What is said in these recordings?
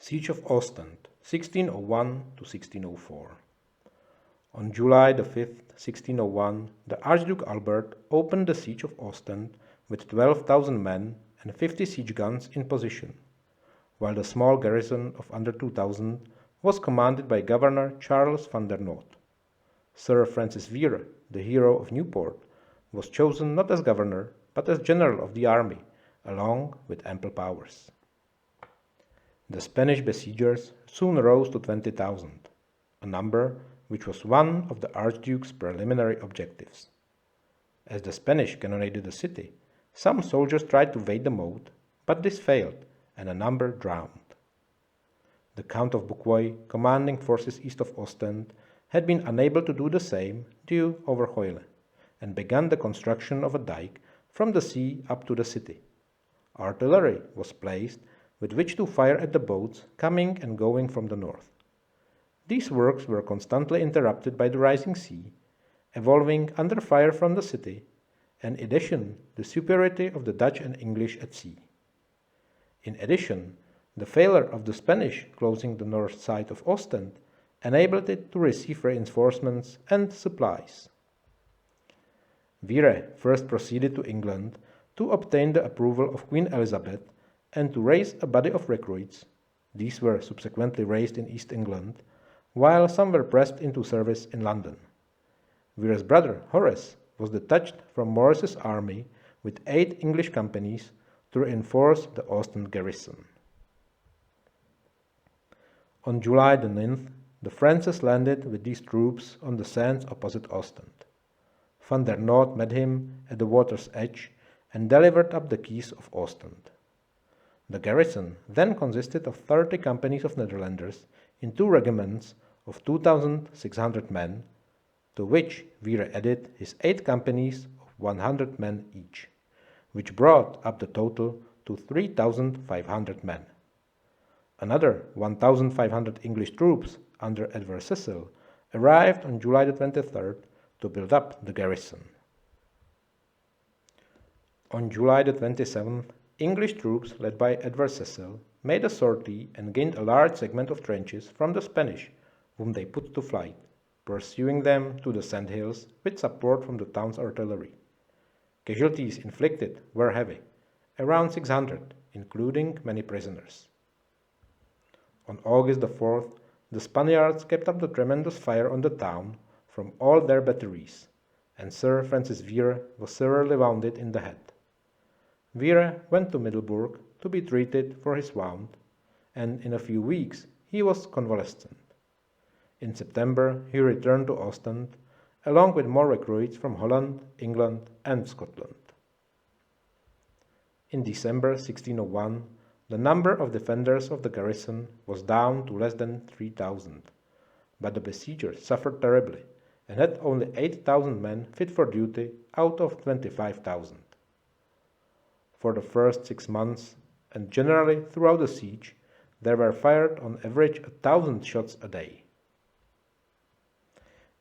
Siege of Ostend, 1601 to 1604. On July the 5th, 1601, the Archduke Albert opened the siege of Ostend with 12,000 men and 50 siege guns in position, while the small garrison of under 2,000 was commanded by Governor Charles van der Noot. Sir Francis Vere, the hero of Newport, was chosen not as governor but as general of the army, along with ample powers. The Spanish besiegers soon rose to 20,000, a number which was one of the Archduke's preliminary objectives. As the Spanish cannonaded the city, some soldiers tried to wade the moat, but this failed, and a number drowned. The Count of Bucquoy, commanding forces east of Ostend, had been unable to do the same due over Hoyle, and began the construction of a dike from the sea up to the city. Artillery was placed with which to fire at the boats coming and going from the north. These works were constantly interrupted by the rising sea, evolving under fire from the city, and in addition the superiority of the Dutch and English at sea. In addition, the failure of the Spanish closing the north side of Ostend enabled it to receive reinforcements and supplies. Vere first proceeded to England to obtain the approval of Queen Elizabeth and to raise a body of recruits. These were subsequently raised in East England, while some were pressed into service in London. Vere's brother Horace was detached from Maurice's army with 8 English companies to reinforce the Ostend garrison. On July the 9th, the Francis landed with these troops on the sands opposite Ostend. Van der Noot met him at the water's edge and delivered up the keys of Ostend. The garrison then consisted of 30 companies of Netherlanders in 2 regiments of 2,600 men, to which Vere added his 8 companies of 100 men each, which brought up the total to 3,500 men. Another 1,500 English troops under Edward Cecil arrived on July the 23rd to build up the garrison. On July the 27th, English troops led by Edward Cecil made a sortie and gained a large segment of trenches from the Spanish, whom they put to flight, pursuing them to the sandhills with support from the town's artillery. Casualties inflicted were heavy, around 600, including many prisoners. On August the 4th, the Spaniards kept up the tremendous fire on the town from all their batteries, and Sir Francis Vere was severely wounded in the head. Vere went to Middelburg to be treated for his wound, and in a few weeks he was convalescent. In September he returned to Ostend, along with more recruits from Holland, England, and Scotland. In December 1601, the number of defenders of the garrison was down to less than 3,000, but the besiegers suffered terribly and had only 8,000 men fit for duty out of 25,000. For the first 6 months, and generally throughout the siege, there were fired on average 1,000 shots a day.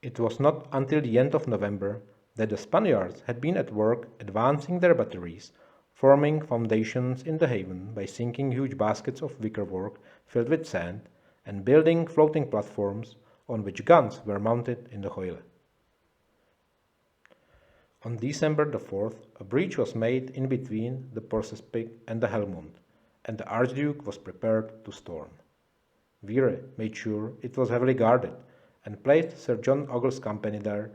It was not until the end of November that the Spaniards had been at work advancing their batteries, forming foundations in the haven by sinking huge baskets of wickerwork filled with sand, and building floating platforms on which guns were mounted in the Hoyle. On December the 4th, a breach was made in between the Porcespig and the Helmond, and the Archduke was prepared to storm. Vere made sure it was heavily guarded, and placed Sir John Ogle's company there,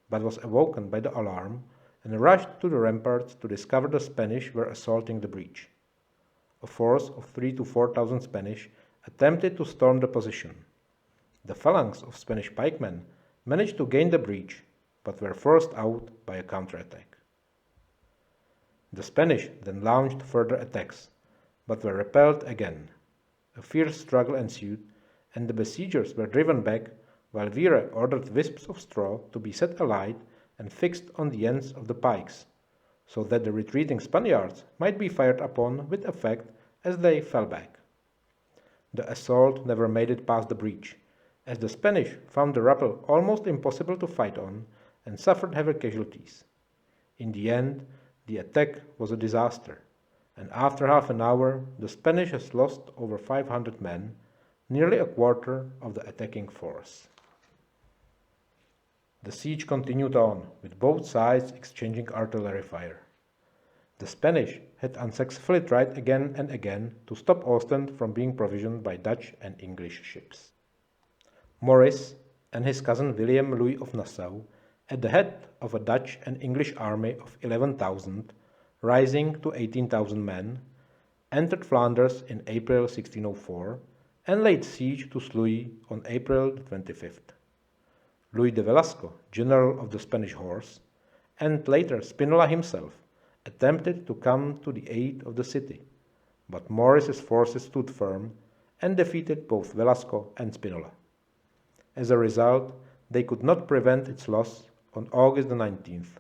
but was awoken by the alarm and rushed to the ramparts to discover the Spanish were assaulting the breach. A force of 3,000 to 4,000 Spanish attempted to storm the position. The phalanx of Spanish pikemen managed to gain the breach, but were forced out by a counterattack. The Spanish then launched further attacks, but were repelled again. A fierce struggle ensued, and the besiegers were driven back, while Vere ordered wisps of straw to be set alight and fixed on the ends of the pikes, so that the retreating Spaniards might be fired upon with effect as they fell back. The assault never made it past the breach, as the Spanish found the rappel almost impossible to fight on and suffered heavy casualties. In the end, the attack was a disaster, and after half an hour the Spanish has lost over 500 men, nearly a quarter of the attacking force. The siege continued on, with both sides exchanging artillery fire. The Spanish had unsuccessfully tried again and again to stop Ostend from being provisioned by Dutch and English ships. Maurice and his cousin William Louis of Nassau, at the head of a Dutch and English army of 11,000, rising to 18,000 men, entered Flanders in April 1604 and laid siege to Sluis on April 25th. Luis de Velasco, general of the Spanish horse, and later Spinola himself, attempted to come to the aid of the city, but Maurice's forces stood firm and defeated both Velasco and Spinola. As a result, they could not prevent its loss on August 19th,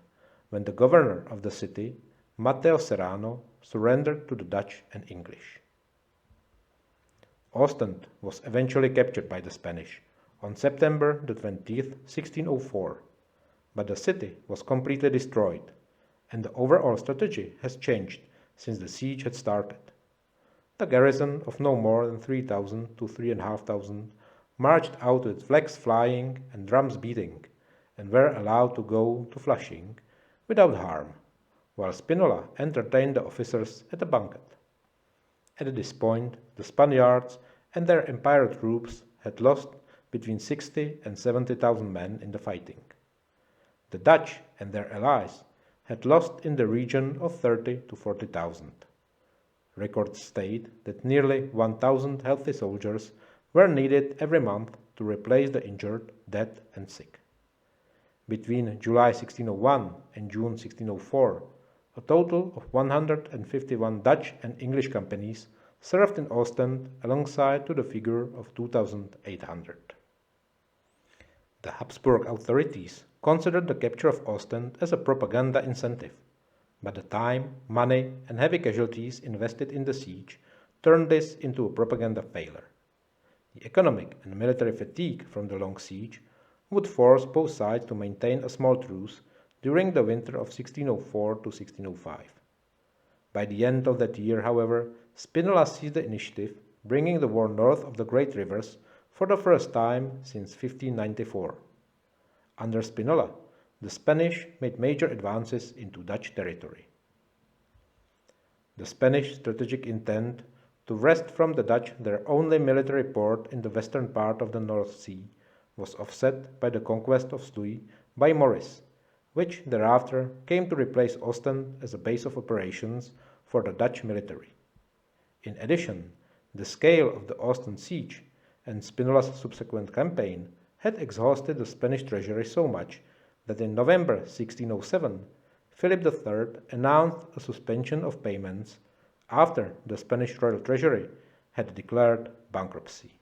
when the governor of the city, Matteo Serrano, surrendered to the Dutch and English. Ostend was eventually captured by the Spanish on September 20th, 1604, but the city was completely destroyed, and the overall strategy has changed since the siege had started. The garrison of no more than 3,000 to 3,500 marched out with flags flying and drums beating, and were allowed to go to Flushing without harm, while Spinola entertained the officers at a banquet. At this point, the Spaniards and their Empire troops had lost between 60 and 70,000 men in the fighting. The Dutch and their allies had lost in the region of 30 to 40,000. Records state that nearly 1,000 healthy soldiers were needed every month to replace the injured, dead, and sick. Between July 1601 and June 1604, a total of 151 Dutch and English companies served in Ostend alongside to the figure of 2,800. The Habsburg authorities considered the capture of Ostend as a propaganda incentive, but the time, money, and heavy casualties invested in the siege turned this into a propaganda failure. The economic and military fatigue from the long siege would force both sides to maintain a small truce during the winter of 1604 to 1605. By the end of that year, however, Spinola seized the initiative, bringing the war north of the Great Rivers for the first time since 1594. Under Spinola, the Spanish made major advances into Dutch territory. The Spanish strategic intent to wrest from the Dutch their only military port in the western part of the North Sea was offset by the conquest of Sluis by Maurice, which thereafter came to replace Ostend as a base of operations for the Dutch military. In addition, the scale of the Ostend siege and Spinola's subsequent campaign had exhausted the Spanish treasury so much that in November 1607, Philip III announced a suspension of payments after the Spanish royal treasury had declared bankruptcy.